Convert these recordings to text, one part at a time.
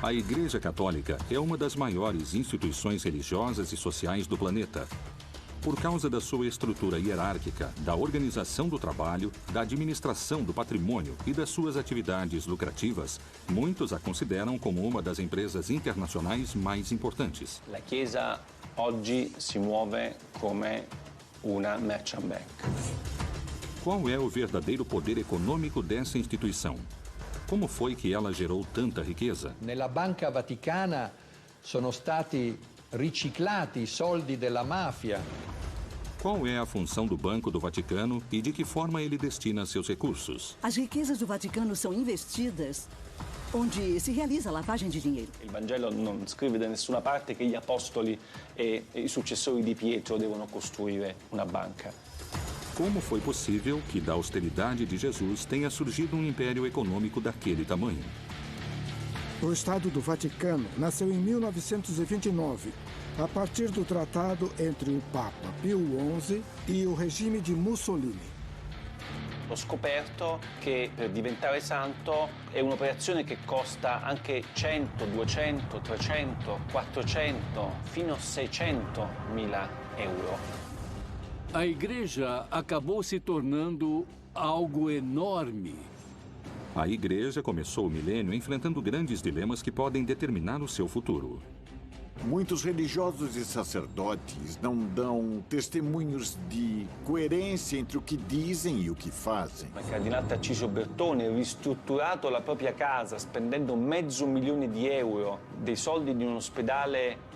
A Igreja Católica é uma das maiores instituições religiosas e sociais do planeta. Por causa da sua estrutura hierárquica, da organização do trabalho, da administração do patrimônio e das suas atividades lucrativas, muitos a consideram como uma das empresas internacionais mais importantes. La Chiesa oggi si muove come una merchant bank. Qual é o verdadeiro poder econômico dessa instituição? Como foi que ela gerou tanta riqueza? Nella Banca Vaticana sono stati riciclati i soldi della mafia. Qual é a função do Banco do Vaticano e de que forma ele destina seus recursos? As riquezas do Vaticano são investidas onde se realiza a lavagem de dinheiro. Il Vangelo non scrive da nessuna parte che gli apostoli e i successori di Pietro devono costruire una banca. Como foi possível que da austeridade de Jesus tenha surgido um império econômico daquele tamanho? O Estado do Vaticano nasceu em 1929, a partir do tratado entre o Papa Pio XI e o regime de Mussolini. Ho scoperto che per diventare santo è un'operazione che costa anche 100, 200, 300, 400, fino a 600 mila euro. A igreja acabou se tornando algo enorme. A igreja começou o milênio enfrentando grandes dilemas que podem determinar o seu futuro. Muitos religiosos e sacerdotes não dão testemunhos de coerência entre o que dizem e o que fazem. Il cardinale Tarcisio Bertone ha ristrutturato la propria casa spendendo $500.000 dei soldi di un ospedale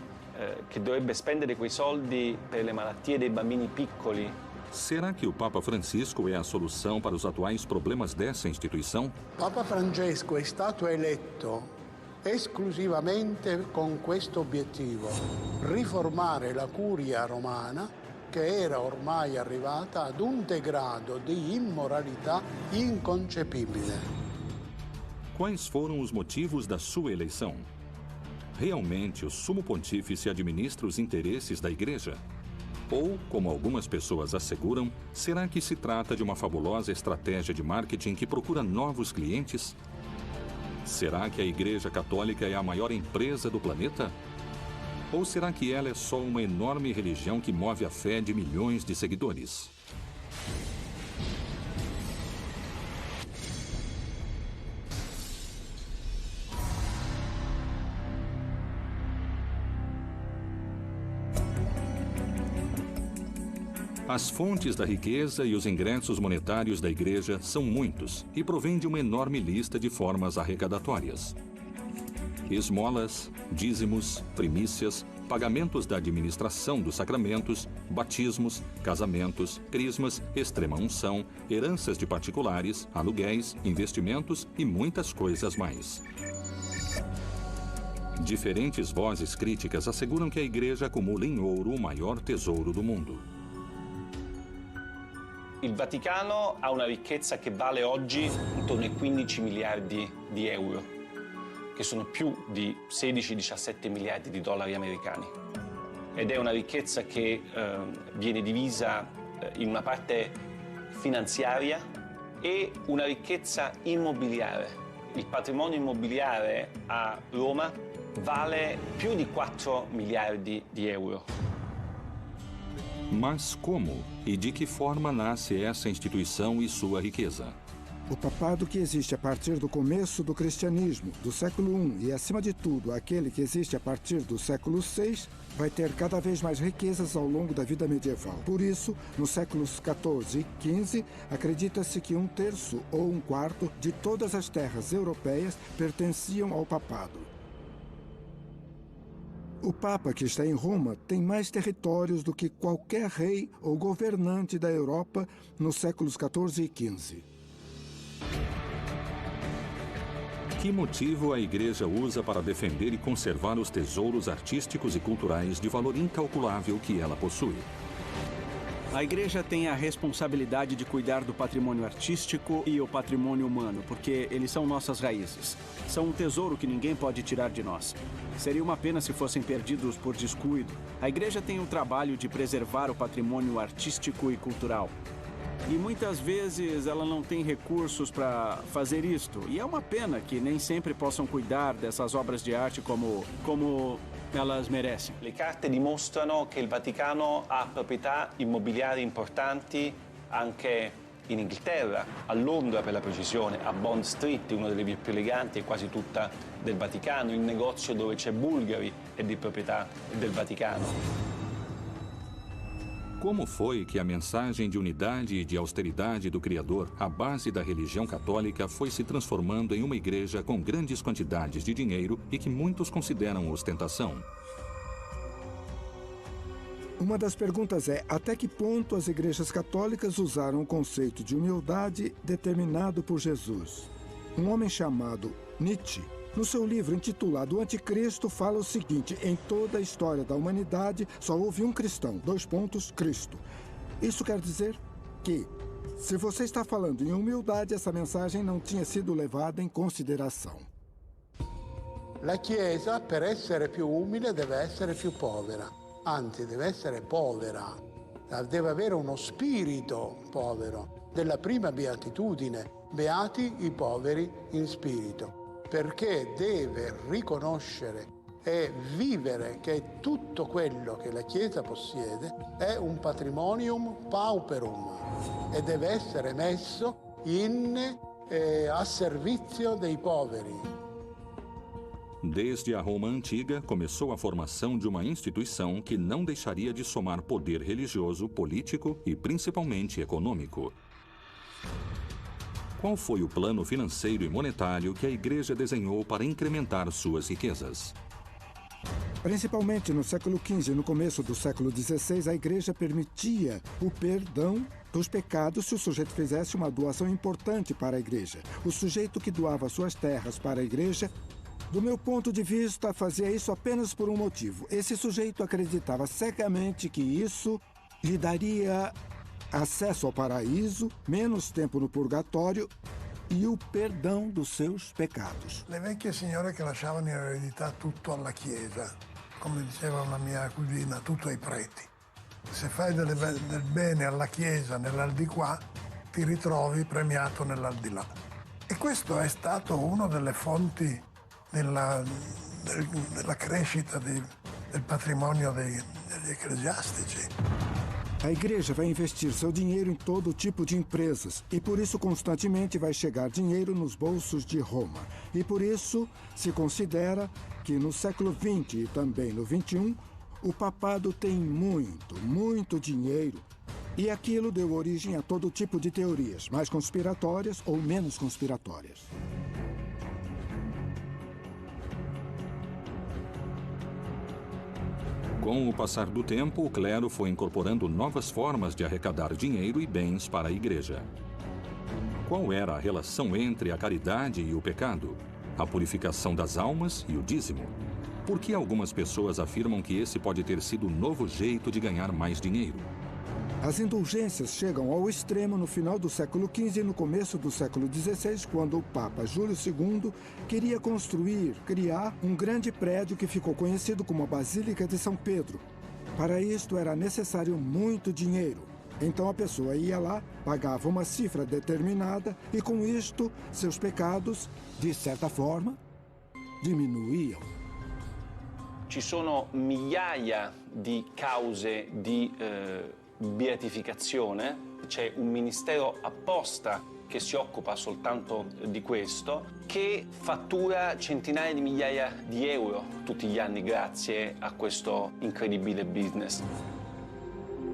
che dovrebbe spendere quei soldi per le malattie dei bambini piccoli. Será que o Papa Francisco é a solução para os atuais problemas dessa instituição? Papa Francesco è stato eletto esclusivamente con questo obiettivo: riformare la curia romana, che era ormai arrivata ad un degrado di immoralità inconcepibile. Quais foram os motivos da sua eleição? Realmente o Sumo Pontífice administra os interesses da Igreja? Ou, como algumas pessoas asseguram, será que se trata de uma fabulosa estratégia de marketing que procura novos clientes? Será que a Igreja Católica é a maior empresa do planeta? Ou será que ela é só uma enorme religião que move a fé de milhões de seguidores? As fontes da riqueza e os ingressos monetários da Igreja são muitos e provêm de uma enorme lista de formas arrecadatórias. Esmolas, dízimos, primícias, pagamentos da administração dos sacramentos, batismos, casamentos, crismas, extrema-unção, heranças de particulares, aluguéis, investimentos e muitas coisas mais. Diferentes vozes críticas asseguram que a Igreja acumula em ouro o maior tesouro do mundo. Il Vaticano ha una ricchezza che vale oggi intorno ai 15 miliardi di euro, che sono più di 16-17 miliardi di dollari americani. Ed è una ricchezza che viene divisa in una parte finanziaria e una ricchezza immobiliare. Il patrimonio immobiliare a Roma vale più di 4 miliardi di euro. Mas como e de que forma nasce essa instituição e sua riqueza? O papado que existe a partir do começo do cristianismo, do século I, e, acima de tudo, aquele que existe a partir do século VI, vai ter cada vez mais riquezas ao longo da vida medieval. Por isso, nos séculos XIV e XV, acredita-se que 1/3 ou 1/4 de todas as terras europeias pertenciam ao papado. O Papa, que está em Roma, tem mais territórios do que qualquer rei ou governante da Europa nos séculos XIV e XV. Que motivo a Igreja usa para defender e conservar os tesouros artísticos e culturais de valor incalculável que ela possui? A Igreja tem a responsabilidade de cuidar do patrimônio artístico e o patrimônio humano, porque eles são nossas raízes. São um tesouro que ninguém pode tirar de nós. Seria uma pena se fossem perdidos por descuido. A Igreja tem o trabalho de preservar o patrimônio artístico e cultural. E muitas vezes ela não tem recursos para fazer isto. E é uma pena que nem sempre possam cuidar dessas obras de arte como elas merecem. Le carte dimostrano che il Vaticano ha proprietà immobiliari importanti anche in Inghilterra, a Londra per la precisione, a Bond Street, una delle vie più eleganti, è quasi tutta del Vaticano. Il negozio dove c'è Bulgari è di proprietà del Vaticano. Como foi que a mensagem de unidade e de austeridade do Criador, a base da religião católica, foi se transformando em uma igreja com grandes quantidades de dinheiro e que muitos consideram ostentação? Uma das perguntas é: até que ponto as igrejas católicas usaram o conceito de humildade determinado por Jesus? Um homem chamado Nietzsche, no seu livro intitulado O Anticristo, fala o seguinte: em toda a história da humanidade só houve um cristão, Cristo. Isso quer dizer que, se você está falando em humildade, essa mensagem não tinha sido levada em consideração. La Chiesa, per essere più umile, deve essere più povera. Anzi, deve essere povera. Deve avere uno spirito povero. Della prima beatitudine, beati i poveri in spirito. Perché deve riconoscere e vivere che tutto quello che la Chiesa possiede è un patrimonium pauperum e deve essere messo a servizio dei poveri. Desde a Roma antiga, começou a formação de uma instituição que não deixaria de somar poder religioso, político e principalmente econômico. Qual foi o plano financeiro e monetário que a Igreja desenhou para incrementar suas riquezas? Principalmente no século XV e no começo do século XVI, a Igreja permitia o perdão dos pecados se o sujeito fizesse uma doação importante para a Igreja. O sujeito que doava suas terras para a Igreja, do meu ponto de vista, fazia isso apenas por um motivo. Esse sujeito acreditava cegamente que isso lhe daria acesso ao paraíso, menos tempo no purgatório e o perdão dos seus pecados. Le vecchie signore che lasciavano in eredità tutto alla Chiesa, come diceva una mia cugina, tutto ai preti. Se fai del bene alla Chiesa nell'aldilà, ti ritrovi premiato nell'aldilà. E questo è stato una delle fonti della crescita del patrimonio degli ecclesiastici. A Igreja vai investir seu dinheiro em todo tipo de empresas e por isso constantemente vai chegar dinheiro nos bolsos de Roma. E por isso se considera que no século XX e também no XXI, o papado tem muito dinheiro. E aquilo deu origem a todo tipo de teorias, mais conspiratórias ou menos conspiratórias. Com o passar do tempo, o clero foi incorporando novas formas de arrecadar dinheiro e bens para a Igreja. Qual era a relação entre a caridade e o pecado? A purificação das almas e o dízimo? Por que algumas pessoas afirmam que esse pode ter sido o novo jeito de ganhar mais dinheiro? As indulgências chegam ao extremo no final do século XV e no começo do século XVI, quando o Papa Júlio II queria criar um grande prédio que ficou conhecido como a Basílica de São Pedro. Para isto era necessário muito dinheiro. Então a pessoa ia lá, pagava uma cifra determinada e com isto seus pecados, de certa forma, diminuíam. Ci sono migliaia di cause di beatificazione, c'è un ministero apposta che si occupa soltanto di questo, che fattura centinaia di migliaia di euro tutti gli anni grazie a questo incredibile business.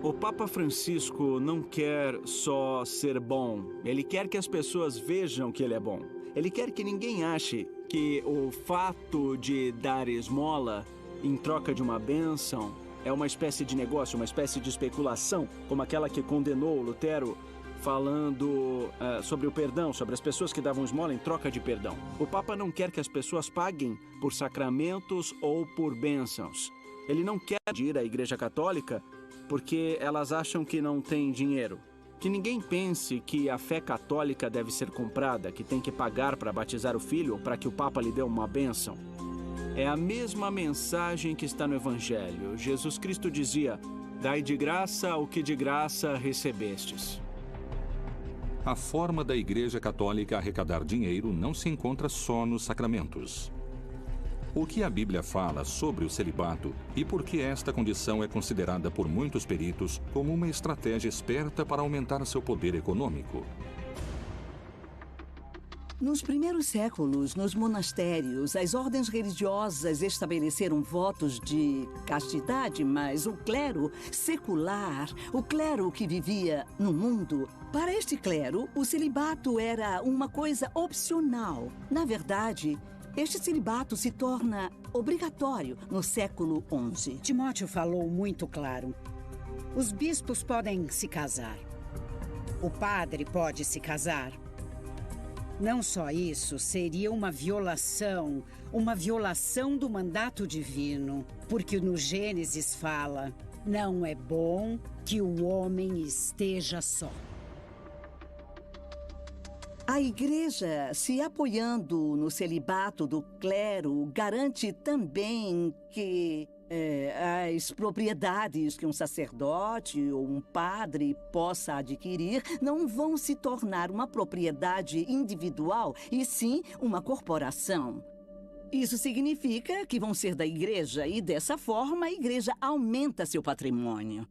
O Papa Francisco não quer só ser bom, ele quer que as pessoas vejam que ele é bom. Ele quer que ninguém ache que o fato de dar esmola em troca de uma bênção é uma espécie de negócio, uma espécie de especulação, como aquela que condenou Lutero, falando sobre o perdão, sobre as pessoas que davam esmola em troca de perdão. O Papa não quer que as pessoas paguem por sacramentos ou por bênçãos. Ele não quer ir à Igreja Católica porque elas acham que não tem dinheiro. Que ninguém pense que a fé católica deve ser comprada, que tem que pagar para batizar o filho ou para que o Papa lhe dê uma bênção. É a mesma mensagem que está no Evangelho. Jesus Cristo dizia: dai de graça o que de graça recebestes. a forma da Igreja Católica arrecadar dinheiro não se encontra só nos sacramentos. O que a Bíblia fala sobre o celibato e por que esta condição é considerada por muitos peritos como uma estratégia esperta para aumentar seu poder econômico? Nos primeiros séculos, nos monastérios, as ordens religiosas estabeleceram votos de castidade, mas o clero secular, o clero que vivia no mundo, para este clero, o celibato era uma coisa opcional. Na verdade, este celibato se torna obrigatório no século XI. Timóteo falou muito claro. Os bispos podem se casar. O padre pode se casar. Não só isso, seria uma violação do mandato divino. Porque no Gênesis fala, não é bom que o homem esteja só. A Igreja, se apoiando no celibato do clero, garante também que as propriedades que um sacerdote ou um padre possa adquirir não vão se tornar uma propriedade individual, e sim uma corporação. Isso significa que vão ser da Igreja e, dessa forma, a Igreja aumenta seu patrimônio.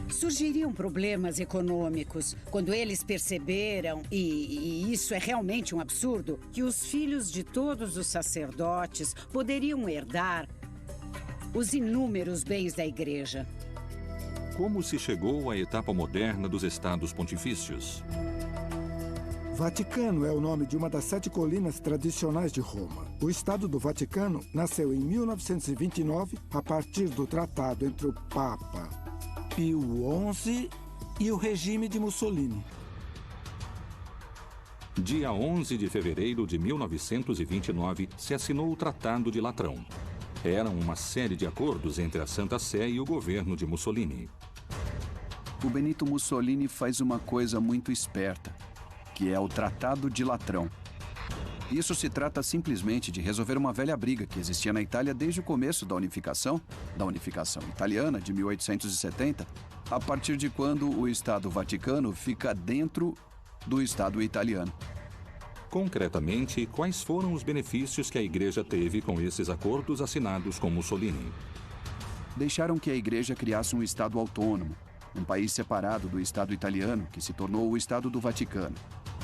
Surgiriam problemas econômicos quando eles perceberam, e isso é realmente um absurdo, que os filhos de todos os sacerdotes poderiam herdar os inúmeros bens da Igreja. Como se chegou à etapa moderna dos Estados Pontifícios? Vaticano é o nome de uma das 7 colinas tradicionais de Roma. O Estado do Vaticano nasceu em 1929 a partir do tratado entre o Papa Pio XI e o regime de Mussolini. Dia 11 de fevereiro de 1929, se assinou o Tratado de Latrão. Eram uma série de acordos entre a Santa Sé e o governo de Mussolini. O Benito Mussolini faz uma coisa muito esperta, que é o Tratado de Latrão. Isso se trata simplesmente de resolver uma velha briga que existia na Itália desde o começo da unificação italiana de 1870, a partir de quando o Estado Vaticano fica dentro do Estado italiano. Concretamente, quais foram os benefícios que a Igreja teve com esses acordos assinados com Mussolini? Deixaram que a Igreja criasse um Estado autônomo, um país separado do Estado italiano, que se tornou o Estado do Vaticano.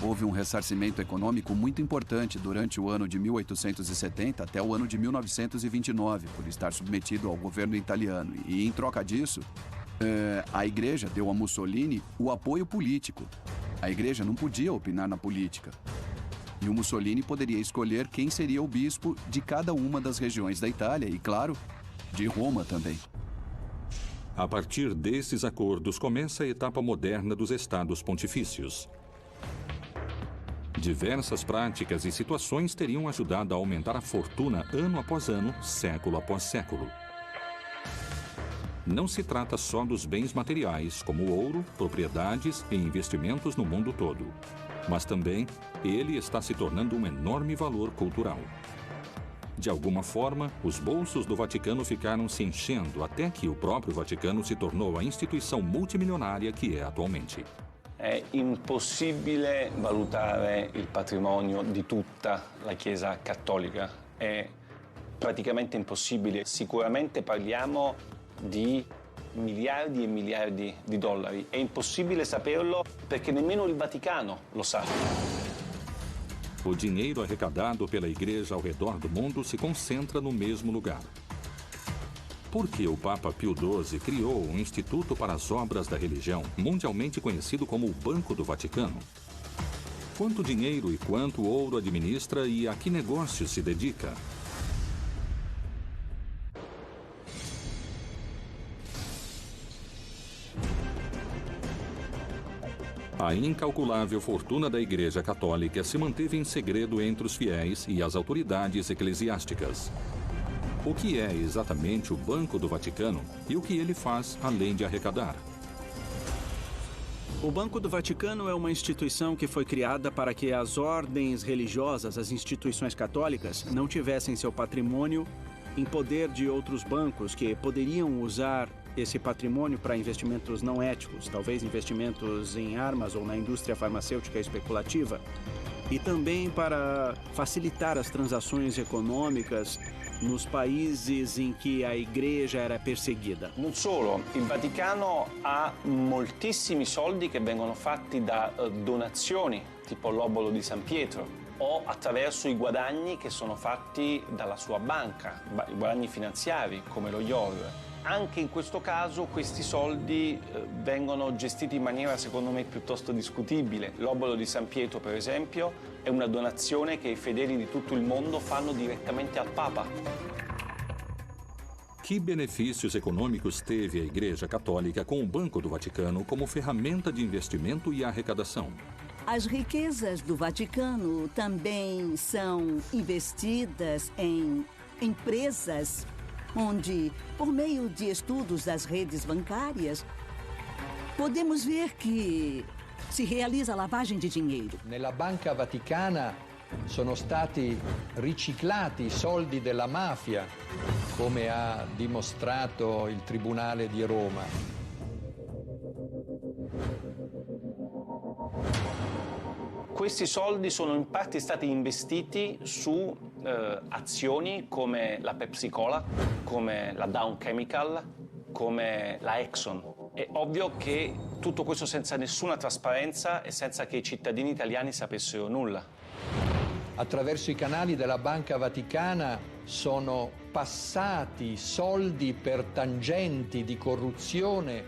Houve um ressarcimento econômico muito importante durante o ano de 1870 até o ano de 1929, por estar submetido ao governo italiano. E, em troca disso, a Igreja deu a Mussolini o apoio político. A Igreja não podia opinar na política. E o Mussolini poderia escolher quem seria o bispo de cada uma das regiões da Itália e, claro, de Roma também. A partir desses acordos começa a etapa moderna dos Estados Pontifícios. Diversas práticas e situações teriam ajudado a aumentar a fortuna ano após ano, século após século. Não se trata só dos bens materiais, como ouro, propriedades e investimentos no mundo todo. Mas também, ele está se tornando um enorme valor cultural. De alguma forma, os bolsos do Vaticano ficaram se enchendo até que o próprio Vaticano se tornou a instituição multimilionária que é atualmente. È impossibile valutare il patrimonio di tutta la Chiesa cattolica. È praticamente impossibile. Sicuramente parliamo di miliardi e miliardi di dollari. È impossibile saperlo perché nemmeno il Vaticano lo sa. O dinheiro arrecadado pela Igreja ao redor do mundo se concentra no mesmo lugar. Por que o Papa Pio XII criou um instituto para as obras da religião, mundialmente conhecido como o Banco do Vaticano? Quanto dinheiro e quanto ouro administra e a que negócios se dedica? A incalculável fortuna da Igreja Católica se manteve em segredo entre os fiéis e as autoridades eclesiásticas. O que é exatamente o Banco do Vaticano e o que ele faz além de arrecadar? O Banco do Vaticano é uma instituição que foi criada para que as ordens religiosas, as instituições católicas, não tivessem seu patrimônio em poder de outros bancos que poderiam usar esse patrimônio para investimentos não éticos, talvez investimentos em armas ou na indústria farmacêutica especulativa, e também para facilitar as transações econômicas nos países em que a Igreja era perseguida. Non solo, il Vaticano ha moltissimi soldi che vengono fatti da donazioni, tipo l'obolo di San Pietro, o attraverso i guadagni che sono fatti dalla sua banca, i guadagni finanziari come lo IOR. Anche in questo caso questi soldi vengono gestiti in maniera secondo me piuttosto discutibile. L'obolo di San Pietro, per esempio, è una donazione che i fedeli di tutto il mondo fanno direttamente al Papa. Que benefícios econômicos teve a Igreja Católica com o Banco do Vaticano como ferramenta de investimento e arrecadação? As riquezas do Vaticano também são investidas em empresas onde, por meio de estudos das redes bancárias, podemos ver que si realizza lavagem di dinheiro. Nella Banca Vaticana sono stati riciclati i soldi della mafia, come ha dimostrato il Tribunale di Roma. Questi soldi sono in parte stati investiti su azioni come la Pepsi Cola, come la Dow Chemical, come la Exxon. È ovvio che tutto questo senza nessuna trasparenza e senza che i cittadini italiani sapessero nulla. Attraverso i canali della Banca Vaticana sono passati soldi per tangenti di corruzione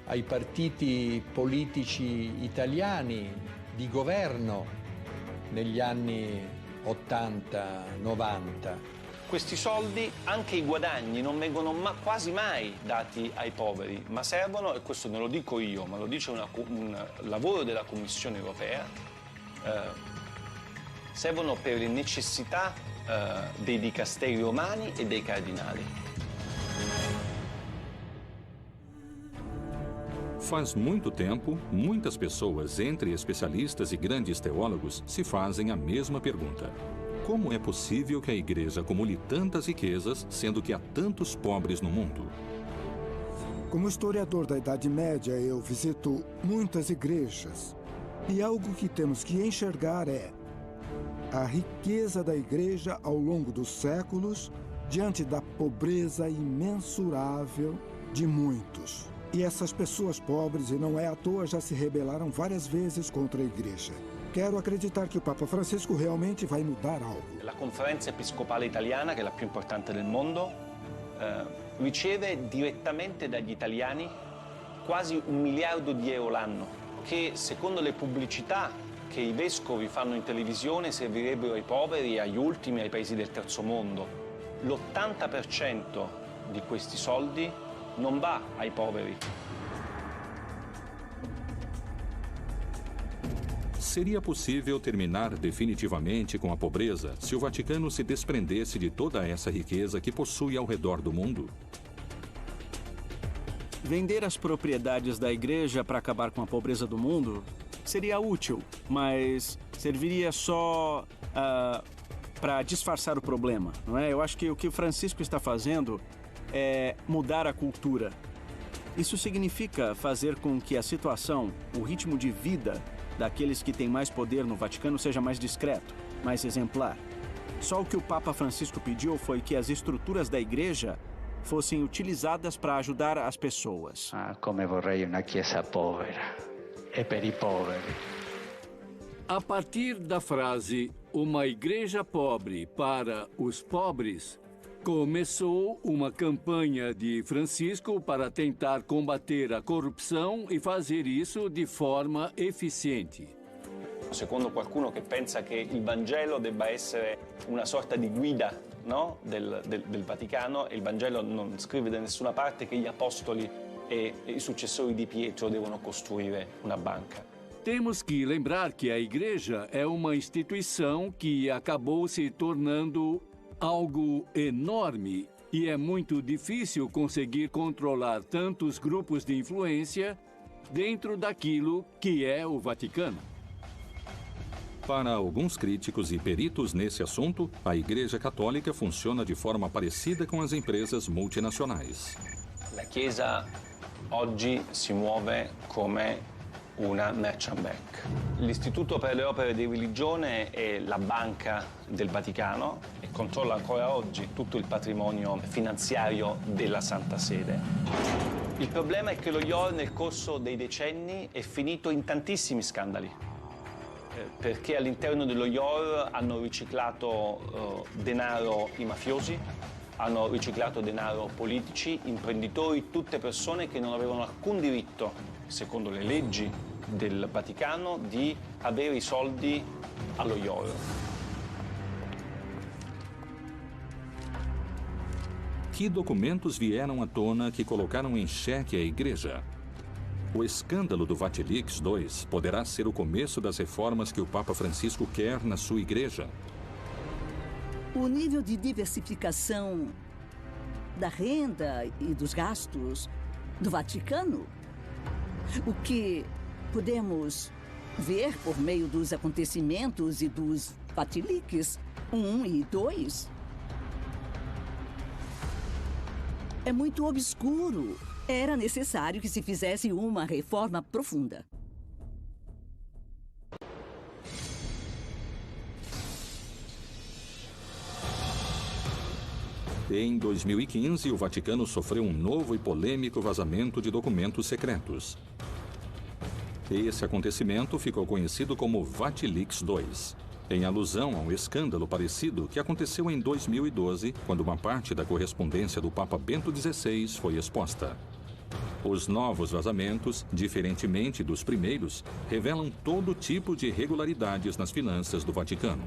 ai partiti politici italiani di governo negli anni 80-90. Questi soldi, anche i guadagni, non vengono quasi mai dati ai poveri, ma servono, e questo non lo dico io, ma lo dice un lavoro della Commissione europea, servono per le necessità dei dicasteri romani e dei cardinali. Faz muito tempo, muitas pessoas, entre especialistas e grandes teólogos, se fazem a mesma pergunta. Como é possível que a Igreja acumule tantas riquezas, sendo que há tantos pobres no mundo? Como historiador da Idade Média, eu visito muitas igrejas. E algo que temos que enxergar é a riqueza da Igreja ao longo dos séculos, diante da pobreza imensurável de muitos. E essas pessoas pobres, e não é à toa, já se rebelaram várias vezes contra a Igreja. Quero acreditar que o Papa Francisco realmente vai mudar algo. La Conferenza Episcopale Italiana, che è la più importante del mondo, riceve direttamente dagli italiani quasi 1 miliardo di euro l'anno, che secondo le pubblicità che i vescovi fanno in televisione servirebbero ai poveri, agli ultimi, ai paesi del terzo mondo. L'80% di questi soldi non va ai poveri. Seria possível terminar definitivamente com a pobreza se o Vaticano se desprendesse de toda essa riqueza que possui ao redor do mundo? Vender as propriedades da Igreja para acabar com a pobreza do mundo seria útil, mas serviria só para disfarçar o problema, não é? Eu acho que o que o Francisco está fazendo é mudar a cultura. Isso significa fazer com que a situação, o ritmo de vida daqueles que têm mais poder no Vaticano seja mais discreto, mais exemplar. Só o que o Papa Francisco pediu foi que as estruturas da Igreja fossem utilizadas para ajudar as pessoas. Come vorrei una chiesa povera e per i poveri. A partir da frase "uma igreja pobre para os pobres", começou uma campanha de Francisco para tentar combater a corrupção e fazer isso de forma eficiente. Secondo qualcuno che pensa che il Vangelo debba essere una sorta di guida, no? del Vaticano, e il Vangelo non scrive da nessuna parte che gli apostoli e i successori di Pietro devono costruire una banca. Temos que lembrar que a Igreja é uma instituição que acabou se tornando algo enorme e é muito difícil conseguir controlar tantos grupos de influência dentro daquilo que é o Vaticano. Para alguns críticos e peritos nesse assunto, a Igreja Católica funciona de forma parecida com as empresas multinacionais. La Chiesa oggi si muove come una merchant bank. L'Istituto per le opere di religione è la banca del Vaticano e controlla ancora oggi tutto il patrimonio finanziario della Santa Sede. Il problema è che lo IOR nel corso dei decenni è finito in tantissimi scandali, perché all'interno dello IOR hanno riciclato denaro i mafiosi, hanno riciclato denaro politici, imprenditori, tutte persone che non avevano alcun diritto, secondo le leggi del Vaticano, di avere i soldi allo IOR. Que documentos vieram à tona que colocaram em xeque a Igreja? O escândalo do Vatilix II poderá ser o começo das reformas que o Papa Francisco quer na sua Igreja. O nível de diversificação da renda e dos gastos do Vaticano, o que podemos ver por meio dos acontecimentos e dos Vatilix 1 e 2, é muito obscuro. Era necessário que se fizesse uma reforma profunda. Em 2015, o Vaticano sofreu um novo e polêmico vazamento de documentos secretos. Esse acontecimento ficou conhecido como Vatilix II, em alusão a um escândalo parecido que aconteceu em 2012, quando uma parte da correspondência do Papa Bento XVI foi exposta. Os novos vazamentos, diferentemente dos primeiros, revelam todo tipo de irregolaridades nas finanças do Vaticano.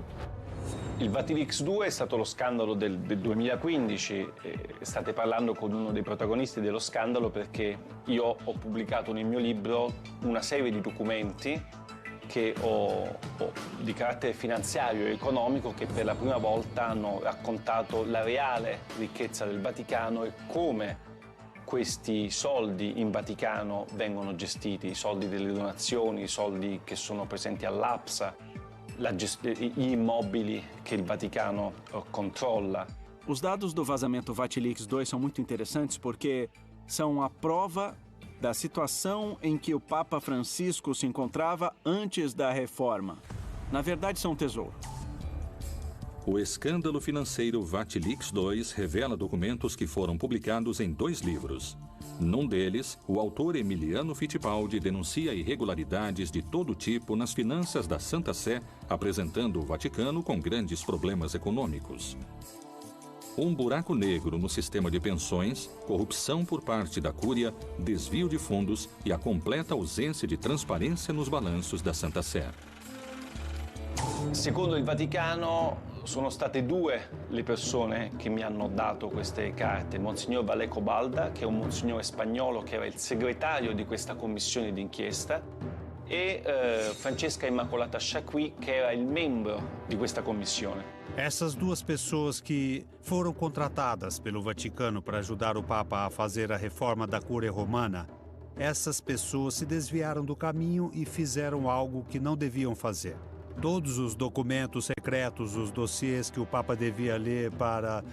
Il Vatilix 2 è stato lo scandalo del 2015, state parlando con uno dei protagonisti dello scandalo perché io ho pubblicato nel mio libro una serie di documenti che di carattere finanziario e economico che per la prima volta hanno raccontato la reale ricchezza del Vaticano e come questi soldi in Vaticano vengono gestiti, i soldi delle donazioni, i soldi che sono presenti all'APSA, gli immobili che il Vaticano controlla. Os dados do vazamento Vatilix II são muito interessantes porque são a prova da situação em que o Papa Francisco se encontrava antes da reforma. Na verdade, são um tesouro. O escândalo financeiro Vatilix II revela documentos que foram publicados em 2 livros. Num deles, o autor Emiliano Fittipaldi denuncia irregularidades de todo tipo nas finanças da Santa Sé, apresentando o Vaticano com grandes problemas econômicos. Um buraco negro no sistema de pensões, corrupção por parte da Cúria, desvio de fundos e a completa ausência de transparência nos balanços da Santa Sé. Secondo il Vaticano sono state 2 le persone che mi hanno dato queste carte, Monsignor Valeco Balda, che è un monsignore spagnolo che era il segretario di questa commissione d'inchiesta, e Francesca Immacolata Chaqui, che era il membro di questa commissione. Essas 2 pessoas que foram contratadas pelo Vaticano para ajudar o Papa a fazer a reforma da Cúria Romana, essas pessoas se desviaram do caminho e fizeram algo que não deviam fazer. Todos os documentos secretos, os dossiês que o Papa devia ler para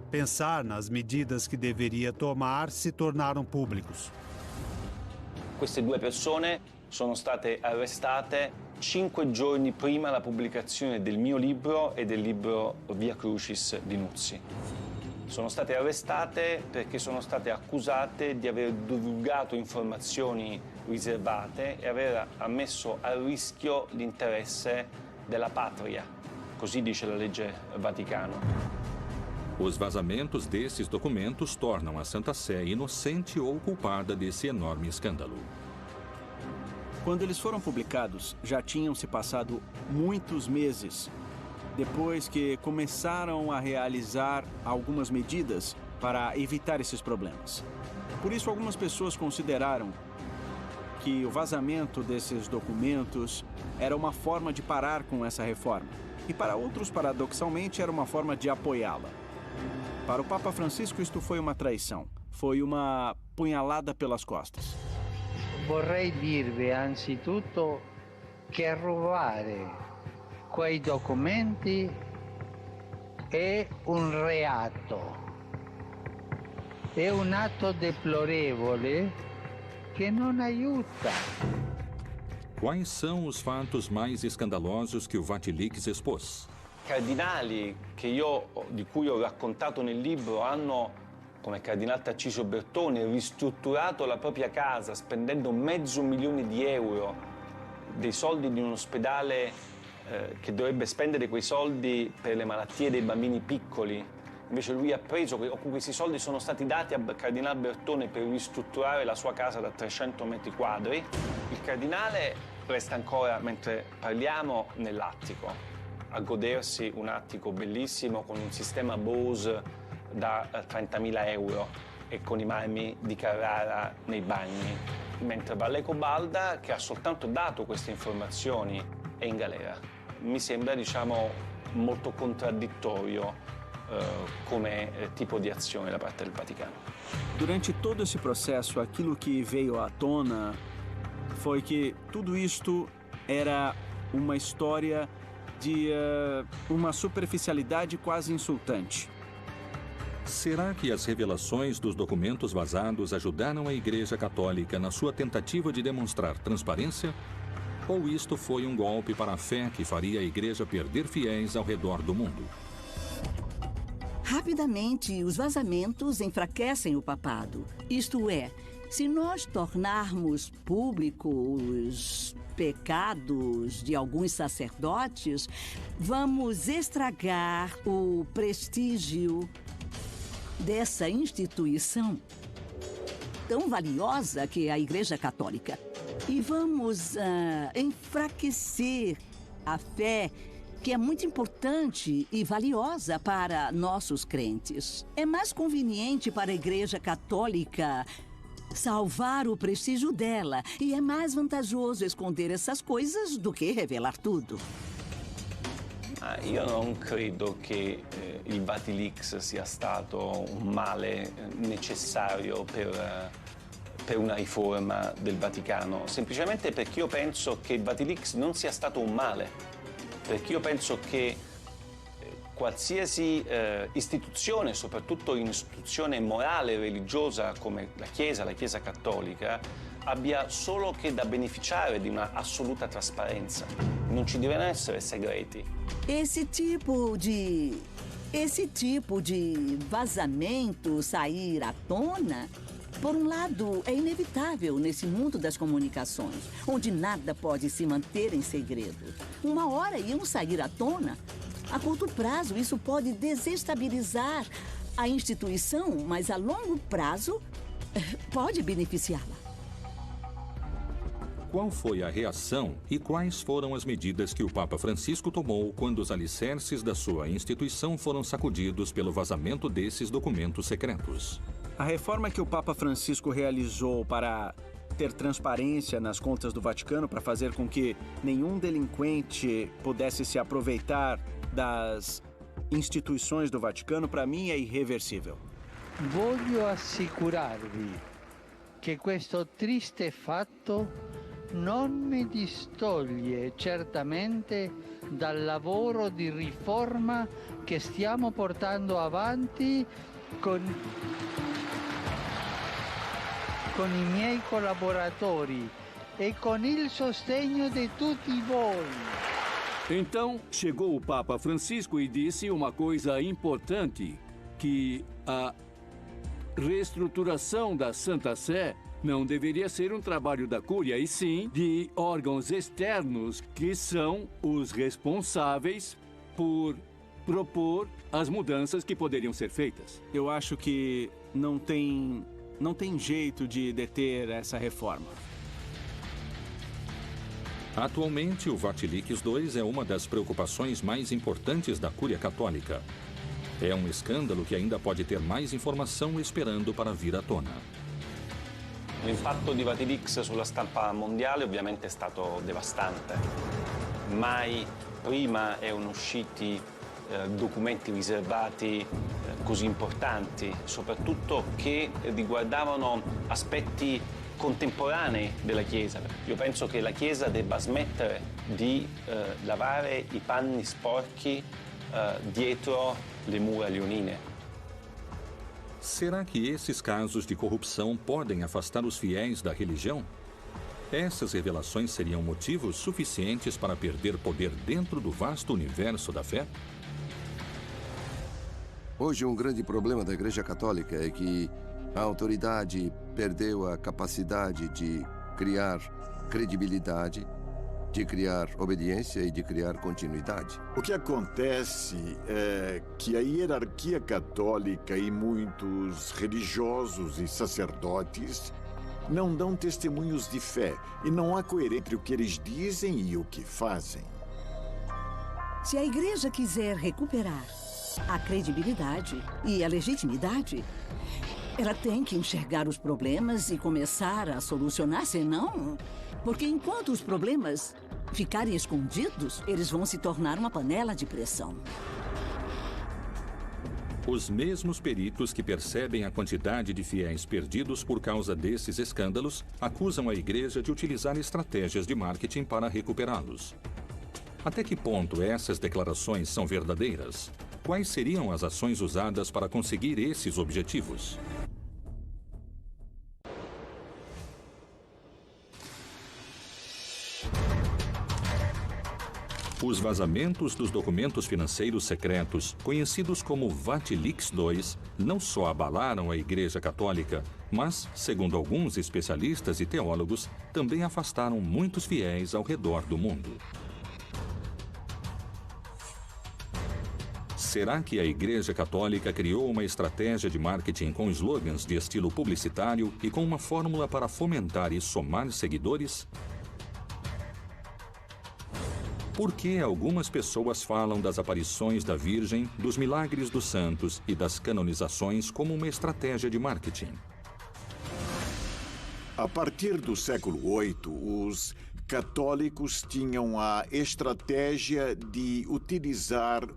pensar nas medidas que deveria tomar, se tornaram públicos. Queste 2 persone sono state arrestate 5 giorni prima la pubblicazione del mio libro e del libro Via Crucis di Nuzzi. Sono state arrestate perché sono state accusate di aver divulgato informazioni riservate e aver messo a rischio l'interesse della patria. Così dice la legge Vaticano. Os vazamentos desses documentos tornam a Santa Sé inocente ou culpada desse enorme escândalo. Quando eles foram publicados, já tinham se passado muitos meses depois que começaram a realizar algumas medidas para evitar esses problemas. Por isso, algumas pessoas consideraram que o vazamento desses documentos era uma forma de parar com essa reforma. E para outros, paradoxalmente, era uma forma de apoiá-la. Para o Papa Francisco, isto foi uma traição. Foi uma punhalada pelas costas. Vorrei dirvi anzitutto che rubare quei documenti è un reato. è un atto deplorevole che non aiuta. Quais são os fatos mais escandalosos que o Vatilix expôs? Cardinali di cui ho raccontato nel libro hanno, come il cardinale Tarcisio Bertone, ristrutturato la propria casa spendendo €500.000, dei soldi di un ospedale che dovrebbe spendere quei soldi per le malattie dei bambini piccoli. Invece lui ha preso, questi soldi sono stati dati al cardinale Bertone per ristrutturare la sua casa da 300 metri quadri. Il cardinale resta ancora, mentre parliamo, nell'attico, a godersi un attico bellissimo con un sistema Bose da €30.000 e con i marmi di Carrara nei bagni, mentre Valleco-Balda, che ha soltanto dato queste informazioni, è in galera. Mi sembra, molto contraddittorio come tipo di azione da parte del Vaticano. Durante todo esse processo, aquilo que veio à tona foi que tudo isto era uma história de uma superficialidade quase insultante. Será que as revelações dos documentos vazados ajudaram a Igreja Católica na sua tentativa de demonstrar transparência? Ou isto foi um golpe para a fé que faria a Igreja perder fiéis ao redor do mundo? Rapidamente, os vazamentos enfraquecem o papado. Isto é, se nós tornarmos públicos os pecados de alguns sacerdotes, vamos estragar o prestígio dessa instituição tão valiosa que é a Igreja Católica. E vamos enfraquecer a fé, que é muito importante e valiosa para nossos crentes. É mais conveniente para a Igreja Católica salvar o prestígio dela, e é mais vantajoso esconder essas coisas do que revelar tudo. Io non credo che il Vatilix sia stato un male necessario per una riforma del Vaticano, semplicemente perché io penso che il Vatilix non sia stato un male, perché io penso che qualsiasi istituzione, soprattutto un'istituzione morale e religiosa come la Chiesa Cattolica, abbia solo che da beneficiare di una assoluta trasparenza. Non ci devono essere segreti. Esse tipo de vazamento sair à tona, por um lado, é inevitável nesse mundo das comunicações, onde nada pode se manter em segredo. Uma hora iam sair à tona. A curto prazo, isso pode desestabilizar a instituição, mas a longo prazo pode beneficiá-la. Qual foi a reação e quais foram as medidas que o Papa Francisco tomou quando os alicerces da sua instituição foram sacudidos pelo vazamento desses documentos secretos? A reforma que o Papa Francisco realizou para ter transparência nas contas do Vaticano, para fazer com que nenhum delinquente pudesse se aproveitar das instituições do Vaticano, para mim é irreversível. Voglio assicurarvi che questo triste fatto non mi distoglie certamente dal lavoro di riforma che stiamo portando avanti con i miei collaboratori e con il sostegno di tutti voi. Então, chegou o Papa Francisco e disse uma coisa importante, que a reestruturação da Santa Sé não deveria ser um trabalho da Cúria, e sim de órgãos externos que são os responsáveis por propor as mudanças que poderiam ser feitas. Eu acho que não tem jeito de deter essa reforma. Atualmente, o Vatilix II é uma das preocupações mais importantes da Cúria Católica. É um escândalo que ainda pode ter mais informação esperando para vir à tona. L'impatto di Vatilix sulla stampa mondiale ovviamente è stato devastante. Mai prima erano usciti documenti riservati così importanti, soprattutto che riguardavano aspetti contemporanei della Chiesa. Io penso che la Chiesa debba smettere di lavare i panni sporchi dietro le mura leonine. Será que esses casos de corrupção podem afastar os fiéis da religião? Essas revelações seriam motivos suficientes para perder poder dentro do vasto universo da fé? Hoje, um grande problema da Igreja Católica é que a autoridade perdeu a capacidade de criar credibilidade, de criar obediência e de criar continuidade. O que acontece é que a hierarquia católica e muitos religiosos e sacerdotes não dão testemunhos de fé e não há coerência entre o que eles dizem e o que fazem. Se a igreja quiser recuperar a credibilidade e a legitimidade, ela tem que enxergar os problemas e começar a solucionar, senão... Porque enquanto os problemas ficarem escondidos, eles vão se tornar uma panela de pressão. Os mesmos peritos que percebem a quantidade de fiéis perdidos por causa desses escândalos acusam a igreja de utilizar estratégias de marketing para recuperá-los. Até que ponto essas declarações são verdadeiras? Quais seriam as ações usadas para conseguir esses objetivos? Os vazamentos dos documentos financeiros secretos, conhecidos como Vatilix II, não só abalaram a Igreja Católica, mas, segundo alguns especialistas e teólogos, também afastaram muitos fiéis ao redor do mundo. Será que a Igreja Católica criou uma estratégia de marketing com slogans de estilo publicitário e com uma fórmula para fomentar e somar seguidores? Por que algumas pessoas falam das aparições da Virgem, dos milagres dos santos e das canonizações como uma estratégia de marketing? A partir do século VIII, os católicos tinham a estratégia de utilizar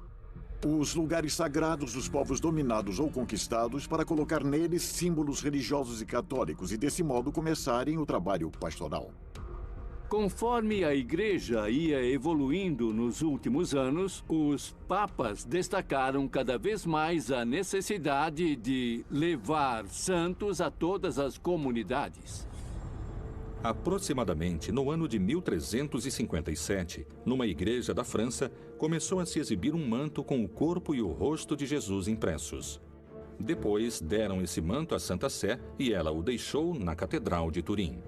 os lugares sagrados dos povos dominados ou conquistados para colocar neles símbolos religiosos e católicos e, desse modo, começarem o trabalho pastoral. Conforme a Igreja ia evoluindo nos últimos anos, os papas destacaram cada vez mais a necessidade de levar santos a todas as comunidades. Aproximadamente no ano de 1357, numa igreja da França, começou a se exibir um manto com o corpo e o rosto de Jesus impressos. Depois deram esse manto à Santa Sé e ela o deixou na Catedral de Turim.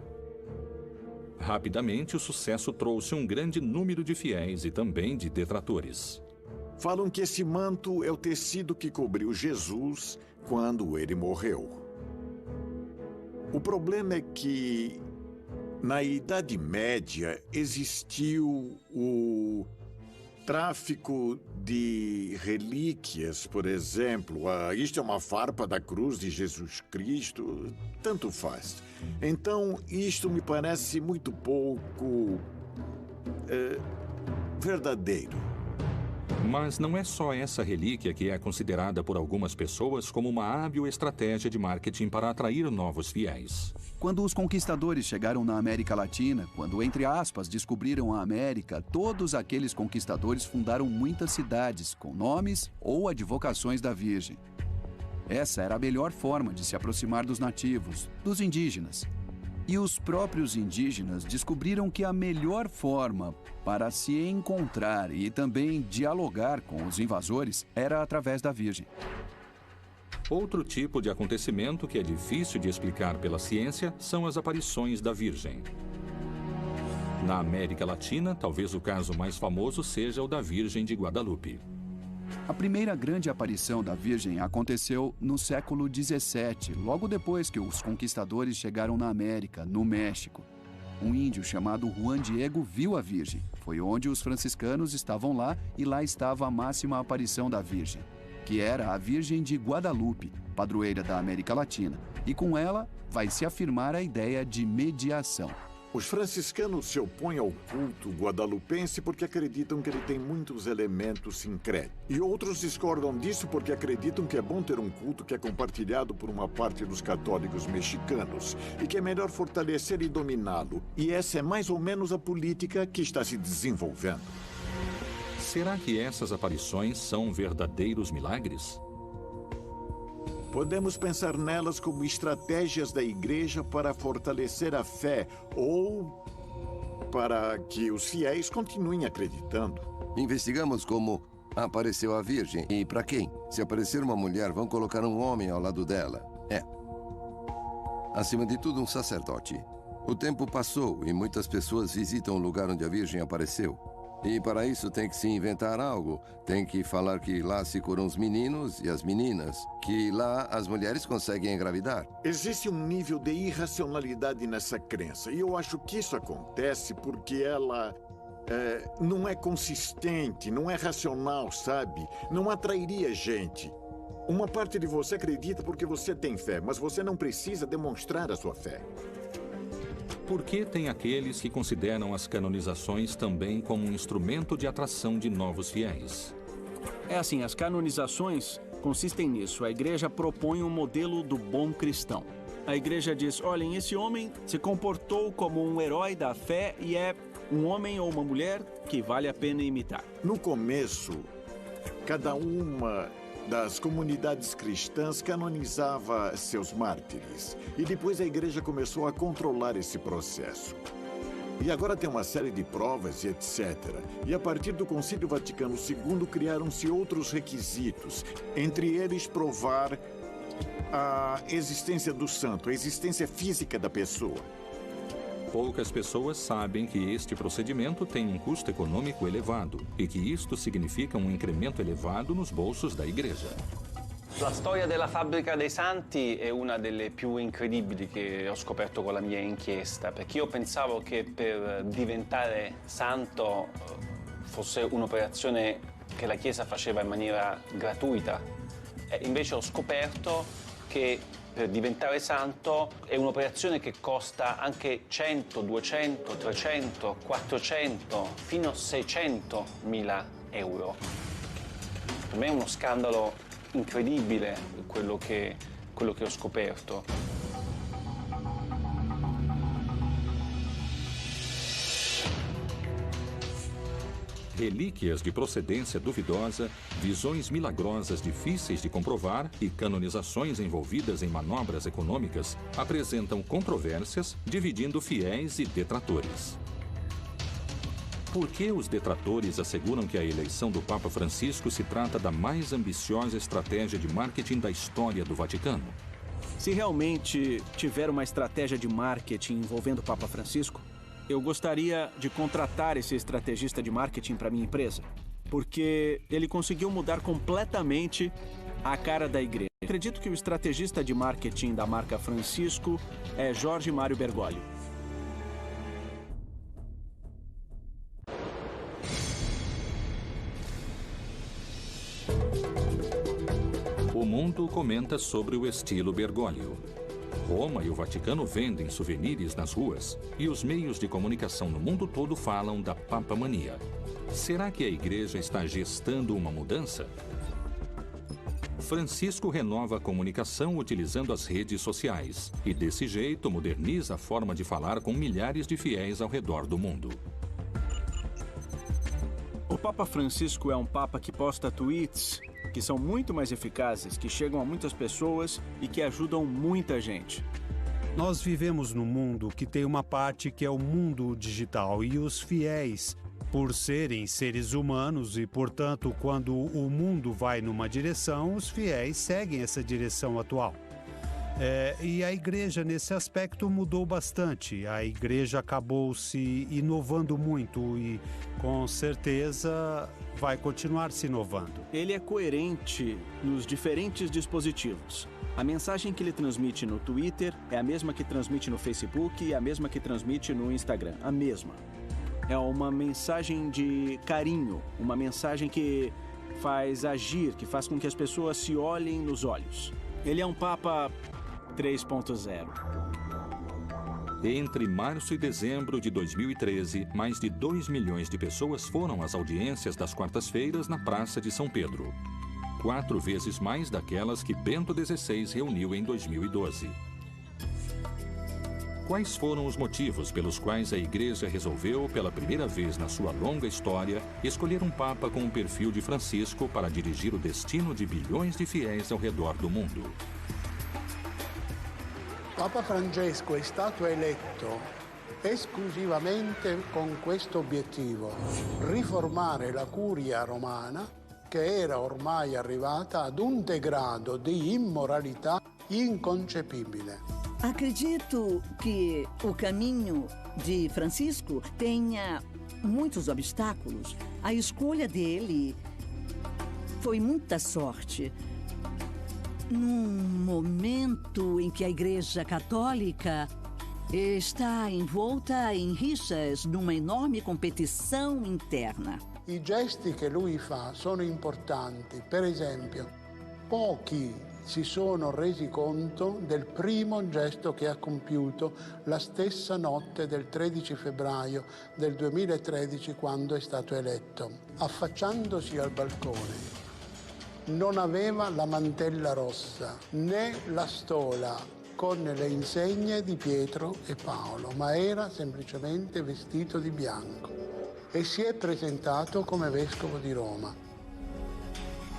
Rapidamente, o sucesso trouxe um grande número de fiéis e também de detratores. Falam que esse manto é o tecido que cobriu Jesus quando ele morreu. O problema é que, na Idade Média, existiu o tráfico de relíquias, por exemplo. Isto é uma farpa da cruz de Jesus Cristo, tanto faz. Então, isto me parece muito pouco verdadeiro. Mas não é só essa relíquia que é considerada por algumas pessoas como uma hábil estratégia de marketing para atrair novos fiéis. Quando os conquistadores chegaram na América Latina, quando, entre aspas, descobriram a América, todos aqueles conquistadores fundaram muitas cidades com nomes ou advocações da Virgem. Essa era a melhor forma de se aproximar dos nativos, dos indígenas. E os próprios indígenas descobriram que a melhor forma para se encontrar e também dialogar com os invasores era através da Virgem. Outro tipo de acontecimento que é difícil de explicar pela ciência são as aparições da Virgem. Na América Latina, talvez o caso mais famoso seja o da Virgem de Guadalupe. A primeira grande aparição da Virgem aconteceu no século XVII, logo depois que os conquistadores chegaram na América, no México. Um índio chamado Juan Diego viu a Virgem. Foi onde os franciscanos estavam lá e lá estava a máxima aparição da Virgem, que era a Virgem de Guadalupe, padroeira da América Latina. E com ela vai se afirmar a ideia de mediação. Os franciscanos se opõem ao culto guadalupense porque acreditam que ele tem muitos elementos sincréticos. E outros discordam disso porque acreditam que é bom ter um culto que é compartilhado por uma parte dos católicos mexicanos e que é melhor fortalecer e dominá-lo. E essa é mais ou menos a política que está se desenvolvendo. Será que essas aparições são verdadeiros milagres? Podemos pensar nelas como estratégias da igreja para fortalecer a fé ou para que os fiéis continuem acreditando. Investigamos como apareceu a Virgem e para quem. Se aparecer uma mulher, vão colocar um homem ao lado dela. Acima de tudo, um sacerdote. O tempo passou e muitas pessoas visitam o lugar onde a Virgem apareceu. E para isso tem que se inventar algo. Tem que falar que lá se curam os meninos e as meninas. Que lá as mulheres conseguem engravidar. Existe um nível de irracionalidade nessa crença. E eu acho que isso acontece porque ela não é consistente, não é racional, sabe? Não atrairia gente. Uma parte de você acredita porque você tem fé, mas você não precisa demonstrar a sua fé. Por que tem aqueles que consideram as canonizações também como um instrumento de atração de novos fiéis? É assim, as canonizações consistem nisso. A igreja propõe um modelo do bom cristão. A igreja diz, olhem, esse homem se comportou como um herói da fé e é um homem ou uma mulher que vale a pena imitar. No começo, cada uma das comunidades cristãs canonizava seus mártires. E depois a igreja começou a controlar esse processo. E agora tem uma série de provas e etc. E a partir do Concílio Vaticano II criaram-se outros requisitos, entre eles provar a existência do santo, a existência física da pessoa. Poucas pessoas sabem que este procedimento tem um custo econômico elevado e que isto significa um incremento elevado nos bolsos da igreja. La storia della fabbrica dei santi è una delle più incredibili che ho scoperto con la mia inchiesta, perché io pensavo che per diventare santo fosse un'operazione che la Chiesa faceva in maniera gratuita. E invece ho scoperto che per diventare santo è un'operazione che costa anche 100, 200, 300, 400, fino a 600.000 euro. Per me è uno scandalo incredibile quello che ho scoperto. Relíquias de procedência duvidosa, visões milagrosas difíceis de comprovar e canonizações envolvidas em manobras econômicas apresentam controvérsias, dividindo fiéis e detratores. Por que os detratores asseguram que a eleição do Papa Francisco se trata da mais ambiciosa estratégia de marketing da história do Vaticano? Se realmente tiver uma estratégia de marketing envolvendo o Papa Francisco, eu gostaria de contratar esse estrategista de marketing para minha empresa, porque ele conseguiu mudar completamente a cara da igreja. Acredito que o estrategista de marketing da marca Francisco é Jorge Mário Bergoglio. O mundo comenta sobre o estilo Bergoglio. Roma e o Vaticano vendem souvenirs nas ruas e os meios de comunicação no mundo todo falam da papamania. Será que a igreja está gestando uma mudança? Francisco renova a comunicação utilizando as redes sociais e, desse jeito, moderniza a forma de falar com milhares de fiéis ao redor do mundo. O Papa Francisco é um papa que posta tweets que são muito mais eficazes, que chegam a muitas pessoas e que ajudam muita gente. Nós vivemos num mundo que tem uma parte que é o mundo digital e os fiéis, por serem seres humanos e, portanto, quando o mundo vai numa direção, os fiéis seguem essa direção atual. E a igreja, nesse aspecto, mudou bastante. A igreja acabou se inovando muito e, com certeza, vai continuar se inovando. Ele é coerente nos diferentes dispositivos. A mensagem que ele transmite no Twitter é a mesma que transmite no Facebook e a mesma que transmite no Instagram. A mesma. É uma mensagem de carinho, uma mensagem que faz agir, que faz com que as pessoas se olhem nos olhos. Ele é um Papa 3.0. Entre março e dezembro de 2013, mais de 2 milhões de pessoas foram às audiências das quartas-feiras na Praça de São Pedro. 4 vezes mais daquelas que Bento XVI reuniu em 2012. Quais foram os motivos pelos quais a Igreja resolveu, pela primeira vez na sua longa história, escolher um Papa com o perfil de Francisco para dirigir o destino de bilhões de fiéis ao redor do mundo? Papa Francesco è stato eletto esclusivamente con questo obiettivo: riformare la curia romana, che era ormai arrivata ad un degrado di immoralità inconcepibile. Acredito que o caminho de Francisco tenha muitos obstáculos. A escolha dele foi muita sorte. Num momento em que a Igreja Católica está envolta em rixas, numa enorme competição interna. I gesti che lui fa sono importanti. Per esempio, pochi si sono resi conto del primo gesto che ha compiuto la stessa notte del 13 febbraio del 2013, quando è stato eletto. Affacciandosi al balcone, non aveva la mantella rossa né la stola con le insegne di Pietro e Paolo, ma era semplicemente vestito di bianco e si è presentato come vescovo di Roma.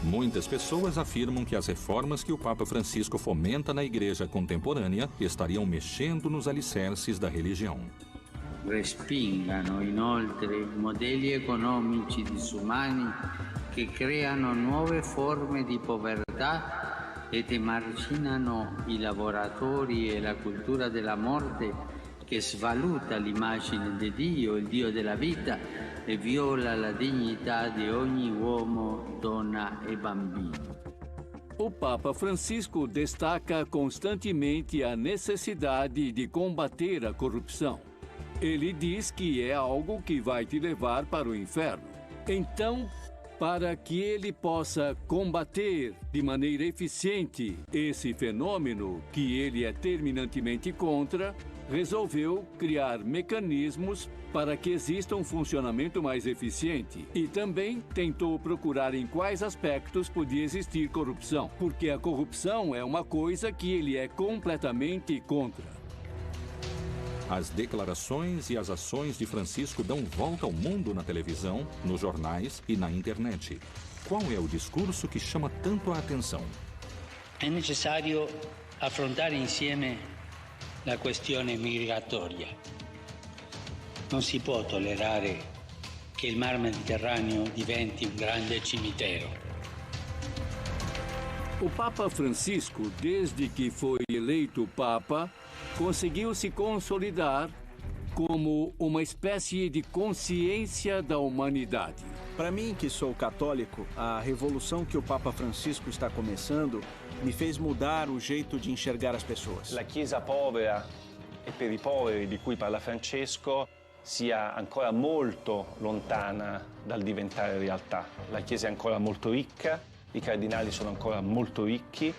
Muitas pessoas afirmam que as reformas que o Papa Francisco fomenta na Igreja contemporânea estariam mexendo nos alicerces da religião. Respingano inoltre modelli economici disumani che creano nuove forme di povertà ed emarginano i lavoratori e la cultura della morte che svaluta l'immagine di Dio, il Dio della vita, e viola la dignità di ogni uomo, donna e bambino. O Papa Francisco destaca constantemente a necessidade de combater a corrupção. Ele diz que é algo que vai te levar para o inferno. Então, para que ele possa combater de maneira eficiente esse fenômeno que ele é terminantemente contra, resolveu criar mecanismos para que exista um funcionamento mais eficiente e também tentou procurar em quais aspectos podia existir corrupção, porque a corrupção é uma coisa que ele é completamente contra. As declarações e as ações de Francisco dão volta ao mundo na televisão, nos jornais e na internet. Qual é o discurso que chama tanto a atenção? È necessario affrontare insieme la questione migratoria. Non si può tollerare che il Mar Mediterraneo diventi un grande cimitero. O Papa Francisco, desde que foi eleito Papa, conseguiu se consolidar como uma espécie de consciência da humanidade. Para mim, que sou católico, a revolução que o Papa Francisco está começando me fez mudar o jeito de enxergar as pessoas. La Chiesa povera e per i poveri di cui parla Francesco sia ancora molto lontana dal diventare realtà. La Chiesa è ancora molto ricca, i cardinali sono ancora molto ricchi,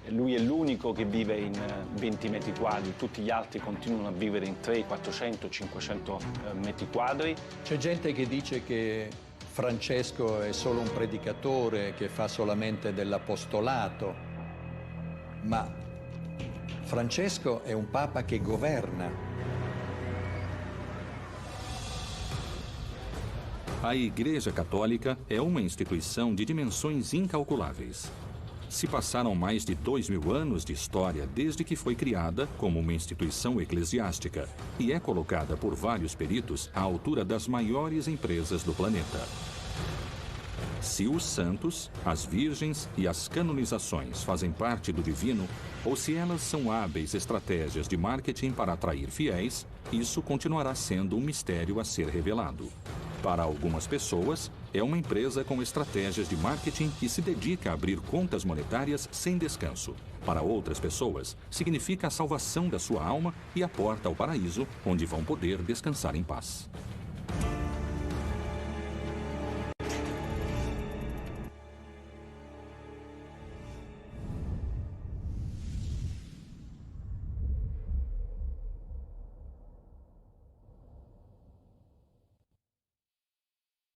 lui è l'unico che vive in 20 metri quadri, tutti gli altri continuano a vivere in 300, 400, 500 metri quadri. C'è gente che dice che Francesco è solo un predicatore che fa solamente dell'apostolato, ma Francesco è un papa che governa. A Igreja Católica é uma instituição de dimensões incalculáveis. Se passaram mais de 2000 anos de história desde que foi criada como uma instituição eclesiástica e é colocada por vários peritos à altura das maiores empresas do planeta. Se os santos, as virgens e as canonizações fazem parte do divino, ou se elas são hábeis estratégias de marketing para atrair fiéis, isso continuará sendo um mistério a ser revelado. Para algumas pessoas, é uma empresa com estratégias de marketing que se dedica a abrir contas monetárias sem descanso. Para outras pessoas, significa a salvação da sua alma e a porta ao paraíso, onde vão poder descansar em paz.